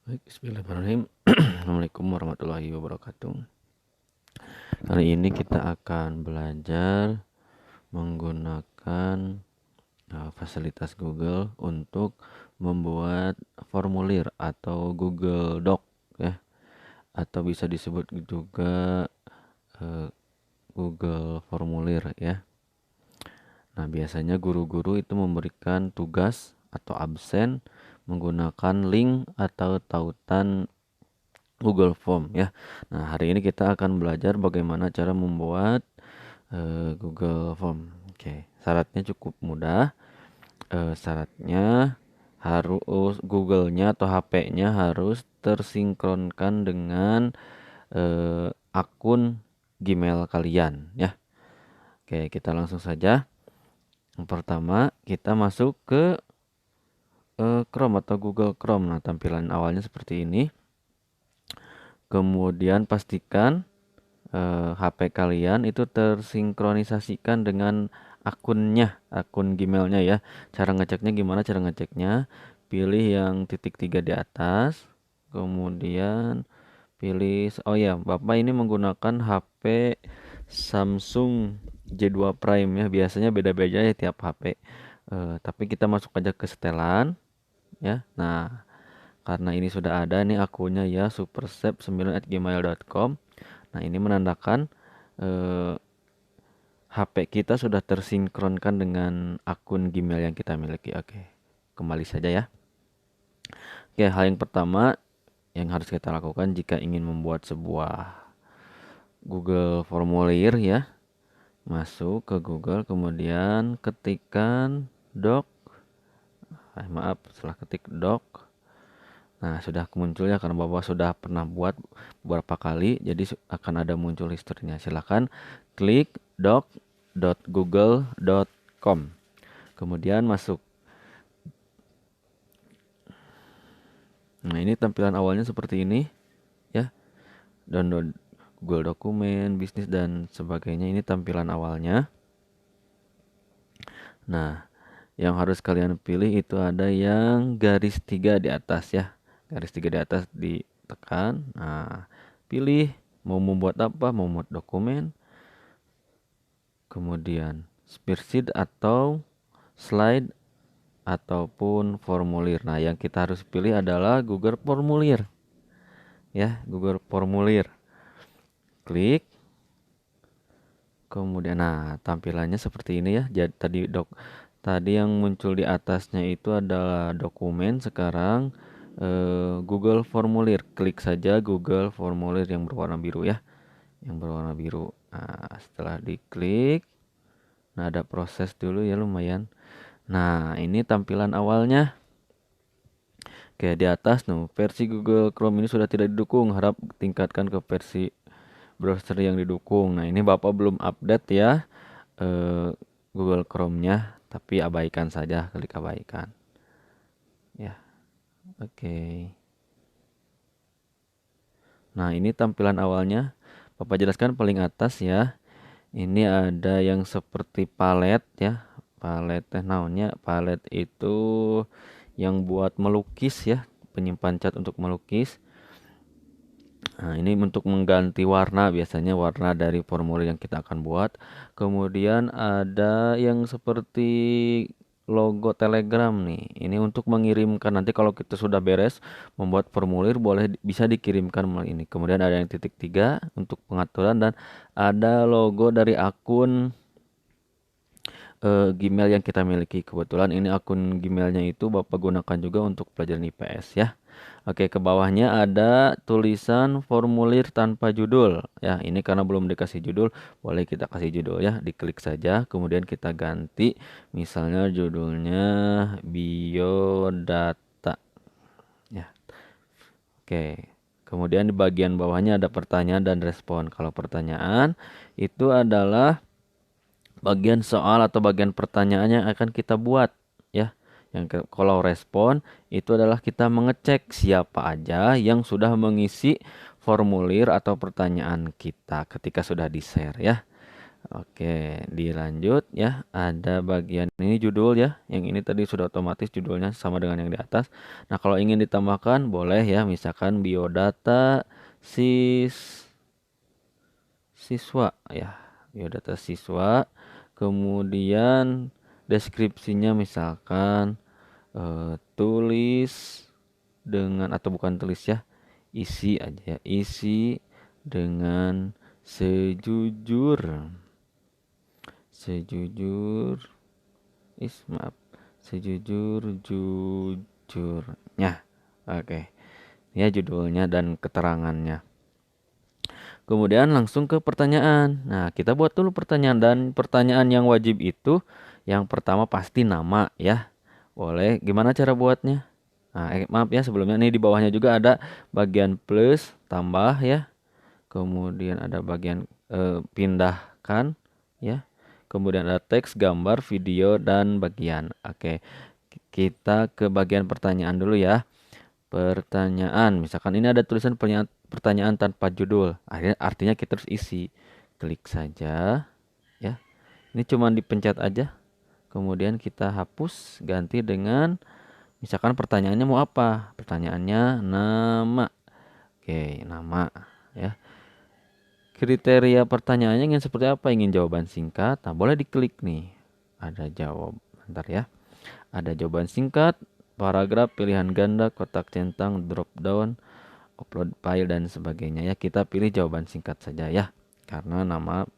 Baik, bismillahirrahmanirrahim. Assalamualaikum warahmatullahi wabarakatuh. Kali ini kita akan belajar menggunakan fasilitas Google untuk membuat formulir atau Google Doc ya, atau bisa disebut juga Google Formulir ya. Nah, biasanya guru-guru itu memberikan tugas atau absen menggunakan link atau tautan Google Form ya. Nah, hari ini kita akan belajar bagaimana cara membuat Google Form. Oke, syaratnya cukup mudah. Syaratnya harus Google-nya atau HP-nya harus tersinkronkan dengan akun Gmail kalian ya. Oke, kita langsung saja. Yang pertama, kita masuk ke Chrome atau Google Chrome. Nah, tampilan awalnya seperti ini. Kemudian pastikan HP kalian itu tersinkronisasikan dengan akun Gmailnya ya. Cara ngeceknya gimana? Cara ngeceknya pilih yang titik 3 di atas, kemudian pilih, oh ya, Bapak ini menggunakan HP Samsung J2 Prime ya. Biasanya beda-beda ya tiap HP. Tapi kita masuk aja ke setelan ya. Nah, karena ini sudah ada nih akunnya ya, supersep9@gmail.com. Nah, ini menandakan HP kita sudah tersinkronkan dengan akun Gmail yang kita miliki. Oke, kembali saja ya. Oke, hal yang pertama yang harus kita lakukan jika ingin membuat sebuah Google formulir ya, masuk ke Google, kemudian ketikkan setelah ketik doc. Nah, sudah muncul ya karena Bapak sudah pernah buat beberapa kali, jadi akan ada muncul historinya. Silahkan klik doc.google.com. Kemudian masuk. Nah, ini tampilan awalnya seperti ini ya. Download Google Dokumen, bisnis dan sebagainya. Ini tampilan awalnya. Nah, yang harus kalian pilih itu ada yang garis 3 di atas ya. Garis 3 di atas ditekan. Nah, pilih mau membuat apa, mau membuat dokumen. Kemudian spreadsheet atau slide ataupun formulir. Nah, yang kita harus pilih adalah Google Formulir. Ya, Google Formulir. Klik. Kemudian nah, tampilannya seperti ini ya. Jadi tadi yang muncul di atasnya itu adalah dokumen, sekarang Google Formulir. Klik saja Google Formulir yang berwarna biru ya. Yang berwarna biru. Nah, setelah diklik, nah ada proses dulu ya lumayan. Nah, ini tampilan awalnya. Oke, di atas versi Google Chrome ini sudah tidak didukung. Harap tingkatkan ke versi browser yang didukung. Nah, ini Bapak belum update ya Google Chrome-nya, tapi abaikan saja, klik abaikan. Ya. Oke. Nah, ini tampilan awalnya. Bapak jelaskan paling atas ya. Ini ada yang seperti palet ya. Palet naonnya? Palet itu yang buat melukis ya, penyimpan cat untuk melukis. Nah, ini untuk mengganti warna, biasanya warna dari formulir yang kita akan buat. Kemudian ada yang seperti logo Telegram nih. Ini untuk mengirimkan, nanti kalau kita sudah beres membuat formulir bisa dikirimkan melalui ini. Kemudian ada yang titik 3 untuk pengaturan, dan ada logo dari akun Gmail yang kita miliki. Kebetulan ini akun Gmailnya itu Bapak gunakan juga untuk pelajaran IPS ya. Oke, ke bawahnya ada tulisan formulir tanpa judul ya. Ini karena belum dikasih judul, boleh kita kasih judul ya. Diklik saja, kemudian kita ganti, misalnya judulnya biodata ya. Oke. Kemudian di bagian bawahnya ada pertanyaan dan respon. Kalau pertanyaan itu adalah bagian soal atau bagian pertanyaannya akan kita buat ya. Kalau respon itu adalah kita mengecek siapa aja yang sudah mengisi formulir atau pertanyaan kita ketika sudah di-share ya. Oke, dilanjut ya. Ada bagian ini judul ya. Yang ini tadi sudah otomatis judulnya sama dengan yang di atas. Nah, kalau ingin ditambahkan boleh ya, misalkan biodata siswa ya. Biodata siswa. Kemudian deskripsinya misalkan tulis dengan atau bukan tulis ya. Isi aja ya. Isi dengan sejujur maaf, sejujurnya. Oke, ya judulnya dan keterangannya. Kemudian langsung ke pertanyaan. Nah, kita buat dulu pertanyaan, dan pertanyaan yang wajib itu yang pertama pasti nama ya. Boleh, gimana cara buatnya? Nah, maaf ya, sebelumnya nih di bawahnya juga ada bagian plus tambah ya. Kemudian ada bagian pindahkan ya. Kemudian ada teks, gambar, video, dan bagian. Oke, kita ke bagian pertanyaan dulu ya. Pertanyaan, misalkan ini ada tulisan pertanyaan tanpa judul. Artinya kita harus isi. Klik saja ya. Ini cuma dipencet aja. Kemudian kita hapus, ganti dengan misalkan pertanyaannya mau apa? Pertanyaannya nama. Oke, nama ya. Kriteria pertanyaannya ingin seperti apa? Ingin jawaban singkat. Nah, boleh diklik nih. Ada jawab. Bentar ya. Ada jawaban singkat, paragraf, pilihan ganda, kotak centang, drop down, upload file, dan sebagainya ya. Kita pilih jawaban singkat saja ya. Karena nama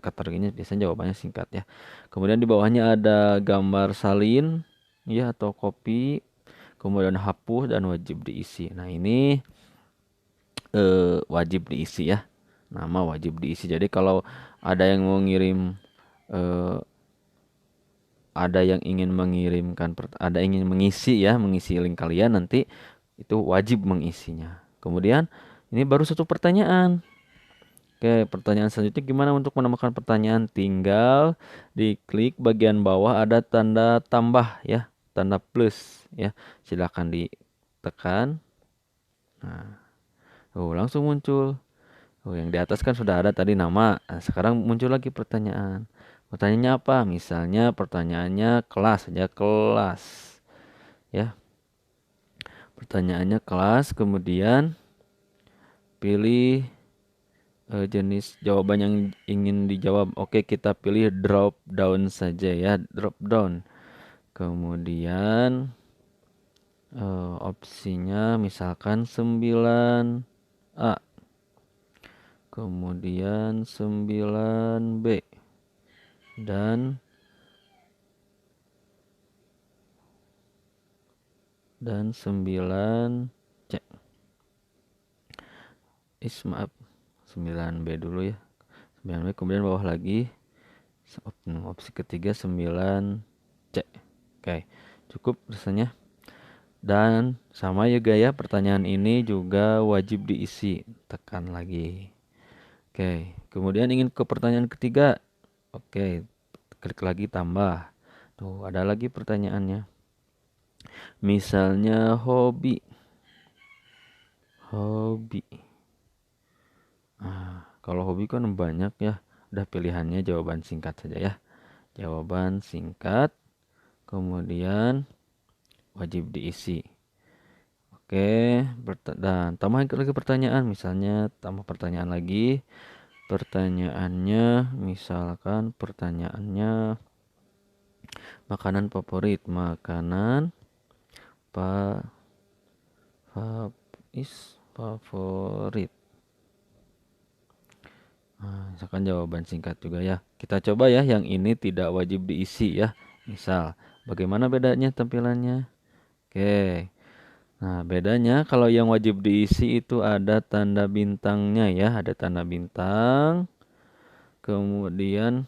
kategorinya biasanya jawabannya singkat ya. Kemudian di bawahnya ada gambar salin ya atau copy. Kemudian hapus dan wajib diisi. Nah, ini wajib diisi ya. Nama wajib diisi. Jadi kalau ada yang mau ngirim eh, ada yang ingin mengirimkan ada yang ingin mengisi link kalian, nanti itu wajib mengisinya. Kemudian ini baru satu pertanyaan. Oke, pertanyaan selanjutnya gimana untuk menambahkan pertanyaan? Tinggal diklik bagian bawah ada tanda tambah ya, tanda plus ya. Silakan ditekan. Nah, langsung muncul. Yang di atas kan sudah ada tadi nama. Nah, sekarang muncul lagi pertanyaan. Pertanyaannya apa? Misalnya pertanyaannya kelas saja, kelas. Ya. Pertanyaannya kelas, kemudian pilih jenis jawaban yang ingin dijawab. Oke, kita pilih drop down saja ya, drop down. Kemudian opsinya misalkan 9A. Kemudian 9B dan 9C. Maaf, 9B dulu ya. 9B, kemudian bawah lagi opsi ketiga 9C. Oke, cukup rasanya. Dan sama juga ya, pertanyaan ini juga wajib diisi. Tekan lagi. Oke, kemudian ingin ke pertanyaan ketiga. Oke, klik lagi tambah. Tuh, ada lagi pertanyaannya. Misalnya hobi. Kalau hobi kan banyak ya. Udah pilihannya jawaban singkat saja ya. Jawaban singkat. Kemudian wajib diisi. Oke, dan tambah lagi pertanyaan. Misalnya tambah pertanyaan lagi. Pertanyaannya misalkan pertanyaannya makanan favorit. Makanan favorit. Nah, misalkan jawaban singkat juga ya. Kita coba ya, yang ini tidak wajib diisi ya. Misal, bagaimana bedanya tampilannya? Oke. Nah, bedanya kalau yang wajib diisi itu ada tanda bintangnya ya, ada tanda bintang. Kemudian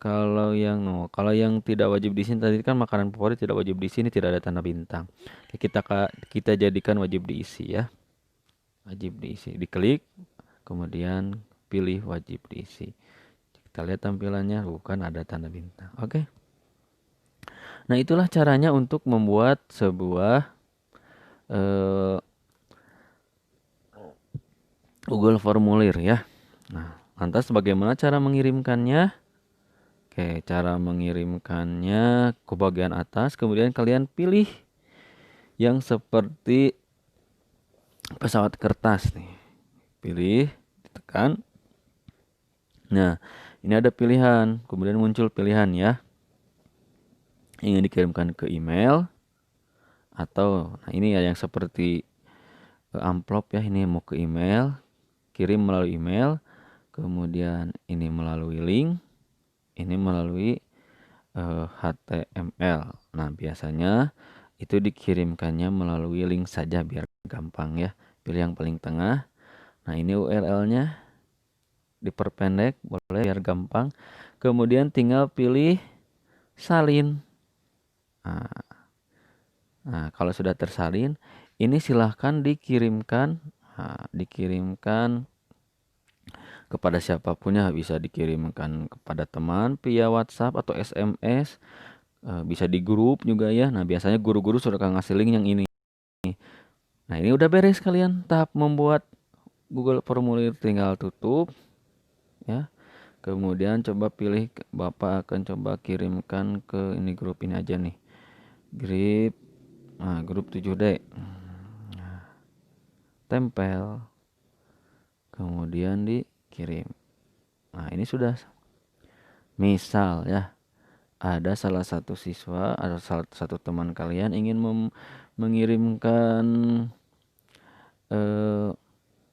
kalau yang tidak wajib diisi tadi kan makanan favorit tidak wajib diisi, ini tidak ada tanda bintang. Oke, kita jadikan wajib diisi ya. Wajib diisi, diklik, kemudian pilih wajib diisi. Kita lihat tampilannya, bukan ada tanda bintang. Oke. Nah, itulah caranya untuk membuat sebuah Google formulir ya. Nah, Lantas bagaimana cara mengirimkannya? Oke, cara mengirimkannya ke bagian atas, kemudian kalian pilih yang seperti pesawat kertas nih. Pilih, ditekan. Nah, ini ada pilihan, kemudian muncul pilihan ya. Ingin dikirimkan ke email atau nah ini ya yang seperti amplop ya, ini mau ke email, kirim melalui email, kemudian ini melalui link, ini melalui HTML. Nah, biasanya itu dikirimkannya melalui link saja biar gampang ya. Pilih yang paling tengah. Nah, ini URL-nya diperpendek, boleh biar gampang. Kemudian tinggal pilih salin. Nah, kalau sudah tersalin, ini silahkan dikirimkan, dikirimkan kepada siapapun ya, bisa dikirimkan kepada teman via WhatsApp atau SMS, bisa di grup juga ya. Nah, biasanya guru-guru sudah ngasih link yang ini. Nah, ini udah beres kalian tahap membuat Google Formulir, tinggal tutup ya. Kemudian coba pilih, Bapak akan coba kirimkan ke ini grup ini aja nih. Grup 7D. Tempel. Kemudian dikirim. Nah, ini sudah. Misal ya, ada salah satu siswa, ada salah satu teman kalian ingin mengirimkan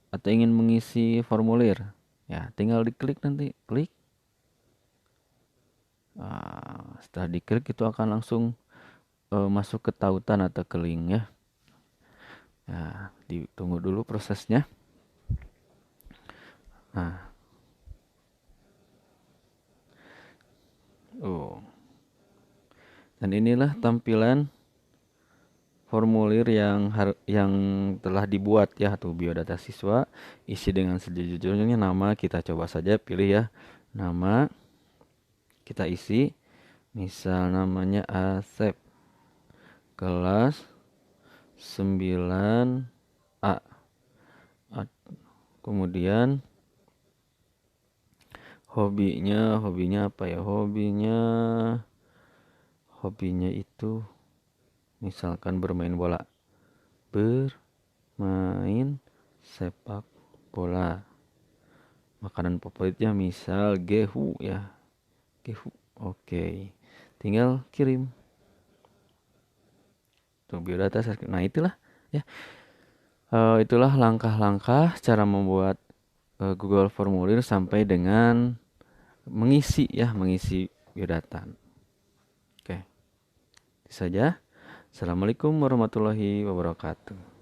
atau ingin mengisi formulir. Ya, tinggal diklik nanti, klik. Setelah diklik itu akan langsung masuk ke tautan atau ke link ya. Nah, ditunggu dulu prosesnya. Nah. Dan inilah tampilan formulir yang telah dibuat ya, tuh biodata siswa, isi dengan sejujurnya nama, kita coba saja pilih ya. Nama kita isi, misal namanya Asep, kelas 9A. Kemudian hobinya apa ya? Hobinya itu misalkan bermain bola. Bermain sepak bola. Makanan favoritnya misal gehu ya. Gehu. Oke. Tinggal kirim. Tuh biodata. Nah, itulah ya. Itulah langkah-langkah cara membuat Google Formulir sampai dengan mengisi biodata. Oke. Itu saja. Assalamualaikum warahmatullahi wabarakatuh.